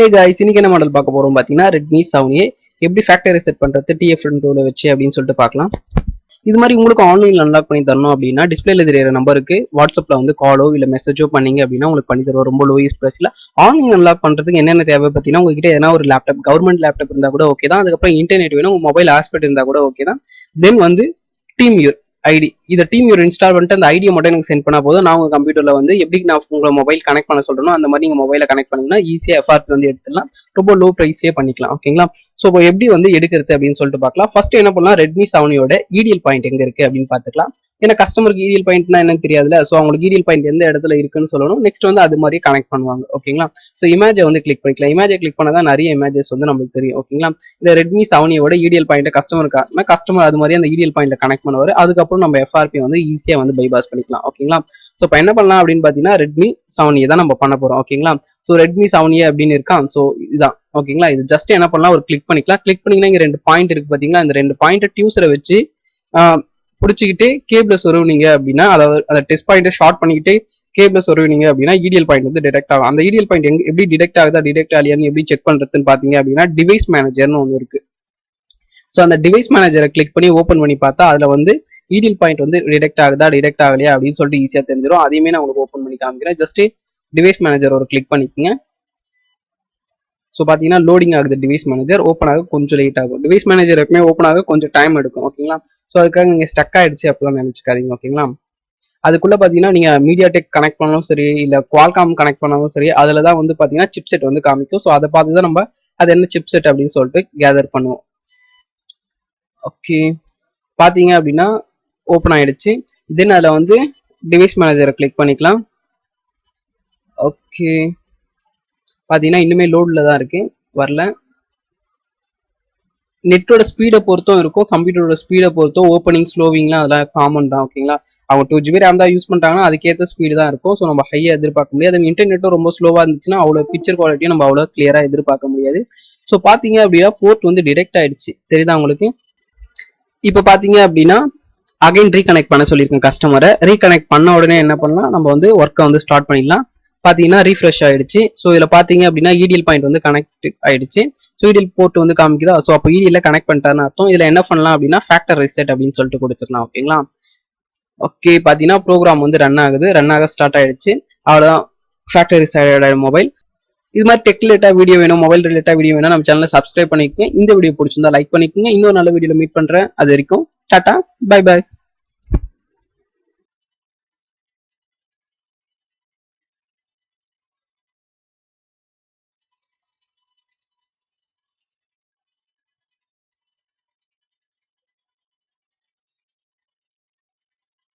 Hey guys, இன்னைக்கு என்ன model பார்க்க போறோம் பாத்தீங்கன்னா Redmi 7A எப்படி ஃபேக்டரி ரீசெட் பண்றது TFM டூல வச்சு அப்படின்னு சொல்லிட்டு பார்க்கலாம். இது மாதிரி உங்களுக்கு ஆன்லைன்ல அன்லாக் பண்ணி தரணும் அப்படின்னா டிஸ்பிளேல தெரியற நம்பருக்கு வாட்ஸ்அப்ல வந்து காலோ இல்ல மெசேஜோ பண்ணீங்க அப்படின்னா உங்களுக்கு பண்ணி தருவோம். ரொம்ப லோயஸ்ட் பிரைஸ்ல. ஆன்லைன் அன்லாக் பண்றதுக்கு என்னென்ன தேவை பார்த்தீங்கன்னா உங்ககிட்ட எதனா ஒரு லேப்டாப் கவர்மெண்ட் லேப்டாப் இருந்தா கூட ஓகே தான். அதுக்கப்புறம் இன்டர்நெட் வேணும், உங்க மொபைல் ஆஸ்பெக்ட் இருந்தா கூட ஓகே தான். தென் வந்து டீம் யூர் ஐடி இதை டீம் யூர் இன்ஸ்டால் பண்ணிட்டு அந்த ஐடியை மட்டும் எனக்கு சென்ட் பண்ணா போதும். நான் உங்க கம்ப்யூட்டர்ல வந்து எப்படி நான் உங்களை மொபைல் கனெக்ட் பண்ண சொல்றேனோ அந்த மாதிரி நீங்க மொபைல கனெக்ட் பண்ணீங்கன்னா ஈஸியா எஃப்ஆர்பி வந்து எடுத்துடலாம். ரொம்ப லோ பிரைஸ்லயே பண்ணிக்கலாம். ஓகேங்களா? ஸோ இப்போ எப்படி வந்து எடுக்கிறது அப்படின்னு சொல்லிட்டு பார்க்கலாம். ஃபர்ஸ்ட் என்ன பண்ணலாம், ரெட்மி 7யோட இடிஎல் பாயிண்ட் எங்க இருக்கு அப்படின்னு பார்த்துக்கலாம். ஏன்னா கஸ்டமருக்கு இடிஎல் பாயிண்ட்னா என்னன்னு தெரியாதுல. ஸோ அவங்களுக்கு இடிஎல் பாயிண்ட் எந்த இடத்துல இருக்குன்னு சொல்லணும். நெக்ஸ்ட் வந்து அது மாதிரி கனெக்ட் பண்ணுவாங்க. ஓகேங்களா? ஸோ இமேஜை வந்து கிளிக் பண்ணிக்கலாம். இமேஜை கிளிக் பண்ணாதான் நிறைய இமேஜஸ் வந்து நமக்கு தெரியும். ஓகேங்களா? இந்த ரெட்மி 7யோட இடிஎல் பாயிண்ட் கஸ்டமருக்கு கஸ்டமர் அது மாதிரி அந்த இடிஎல் பாயிண்ட்ல கனெக்ட் பண்ணுவாரு. அதுக்கப்புறம் நம்ம எஃப்ஆர்பி வந்து ஈஸியா வந்து பைபாஸ் பண்ணிக்கலாம். ஓகேங்களா? ஸோ இப்போ என்ன பண்ணலாம் அப்படின்னு பாத்தீங்கன்னா ரெட்மி 7A தான் நம்ம பண்ண போறோம். ஓகேங்களா? ஸோ ரெட்மி 7A அப்படின்னு இருக்கான். ஸோ இதுதான். ஓகேங்களா? இது ஜஸ்ட் என்ன பண்ணலாம், ஒரு கிளிக் பண்ணிக்கலாம். கிளிக் பண்ணீங்கன்னா இங்க 2 பாயிண்ட் இருக்கு பாத்தீங்களா? இந்த 2 பாயிண்ட் டியூசரை வச்சு பிடிச்சிக்கிட்டு கேபிள சொருவினீங்க அப்படின்னா, அதாவது அந்த டெஸ்ட் பாயிண்ட்டை ஷார்ட் பண்ணிக்கிட்டு கேபிள சொருவினீங்க அப்படின்னா இடிஎல் பாயிண்ட் வந்து டிடெக்ட் ஆகும். அந்த இடிஎல் பாயிண்ட் எப்படி டிடெக்ட் ஆகுதா டிடெக்ட் ஆகலையான்னு எப்படி செக் பண்றதுன்னு பாத்தீங்க அப்படின்னா டிவைஸ் மேனேஜர்னு ஒன்று இருக்கு. ஸோ அந்த டிவைஸ் மேனேஜரை கிளிக் பண்ணி ஓப்பன் பண்ணி பார்த்தா அதுல வந்து இடிஎல் பாயிண்ட் வந்து டிடெக்ட் ஆகுதா டிடெக்ட் ஆகலையா அப்படின்னு சொல்லிட்டு ஈஸியா தெரிஞ்சிடும். அதையுமே நான் உங்களுக்கு ஓப்பன் பண்ணி காமிக்கிறேன். ஜஸ்ட் டிவைஸ் மேனேஜர் ஒரு கிளிக் பண்ணிக்கோங்க. ஸோ பார்த்தீங்கன்னா லோடிங் ஆகுது. டிவைஸ் மேனேஜர் ஓப்பன் ஆக கொஞ்சம் லேட் ஆகும். டிவைஸ் மேனேஜர் எப்பவுமே ஓப்பன் ஆக கொஞ்சம் டைம் எடுக்கும். ஓகேங்களா? ஸோ அதுக்காக நீங்கள் ஸ்டக் ஆயிடுச்சு அப்படிலாம் நினைச்சுக்காதீங்க. ஓகேங்களா? அதுக்குள்ள பார்த்தீங்கன்னா நீங்க மீடியா டெக் கனெக்ட் பண்ணாலும் சரி, இல்லை குவால்காம் கனெக்ட் பண்ணாலும் சரி, அதில் தான் வந்து பார்த்தீங்கன்னா சிப் செட் வந்து காமிக்கும். ஸோ அதை பார்த்து தான் நம்ம அது என்ன சிப் செட் அப்படின்னு சொல்லிட்டு கேதர் பண்ணுவோம். ஓகே, பார்த்தீங்க அப்படின்னா ஓப்பன் ஆயிடுச்சு. தென் அதில் வந்து டிவைஸ் மேனேஜரை கிளிக் பண்ணிக்கலாம். ஓகே, பார்த்தீங்கன்னா இன்னுமே லோடில் தான் இருக்கு, வரல. நெட்டோட ஸ்பீடை பொறுத்தும் இருக்கும், கம்ப்யூட்டரோட ஸ்பீடை பொறுத்தும் ஓப்பனிங் ஸ்லோவிங்லாம் அதெல்லாம் காமன் தான். ஓகேங்களா? அவங்க 2GB RAM தான் யூஸ் பண்ணுறாங்கன்னா அதுக்கேற்ற ஸ்பீடு தான் இருக்கும். ஸோ நம்ம ஹையாக எதிர்பார்க்க முடியாது. இன்டர்நெட்டும் ரொம்ப ஸ்லோவாக இருந்துச்சுன்னா அவ்வளோ பிக்சர் குவாலிட்டியும் நம்ம அவ்வளோ கிளியராக எதிர்பார்க்க முடியாது. ஸோ பார்த்தீங்க அப்படின்னா போர்ட் வந்து டிடெக்ட் ஆயிடுச்சு. தெரியுதா உங்களுக்கு? இப்போ பார்த்தீங்க அப்படின்னா அகைன் ரீகனெக்ட் பண்ண சொல்லியிருக்கேன் கஸ்டமரை. ரீகனெக்ட் பண்ண உடனே என்ன பண்ணலாம், நம்ம வந்து ஒர்க்கை வந்து ஸ்டார்ட் பண்ணிடலாம். பார்த்தீங்கன்னா ரீஃப்ரெஷ் ஆயிடுச்சு. ஸோ இதில் பார்த்தீங்க அப்படின்னா இடிஎல் பாயிண்ட் வந்து கனெக்ட் ஆயிடுச்சு. ஸோ இடிஎல் போர்ட் வந்து காமிக்குதா? ஸோ அப்போ இடிஎல்ல கனெக்ட் பண்ணிட்டாருன்னு அர்த்தம். இதில் என்ன பண்ணலாம் அப்படின்னா ஃபேக்டர் ரீசெட் அப்படின்னு சொல்லிட்டு கொடுத்துக்கலாம். ஓகேங்களா? ஓகே, பார்த்தீங்கன்னா ப்ரோக்ராம் வந்து ரன் ஆகுது. ரன் ஆக ஸ்டார்ட் ஆயிடுச்சு. அவ்வளோதான், ஃபேக்டரி ரீசெட் மொபைல். இது மாதிரி டெக் ரிலேட்டா வீடியோ வேணும், மொபைல் ரிலேட்டா வீடியோ வேணும், நம்ம சேனலை சப்ஸ்கிரைப் பண்ணிக்கோங்க. இந்த வீடியோ பிடிச்சிருந்தா லைக் பண்ணிக்கோங்க. இன்னொரு நல்ல வீடியோல மீட் பண்றேன். அது வரைக்கும் டாடா, பை பை.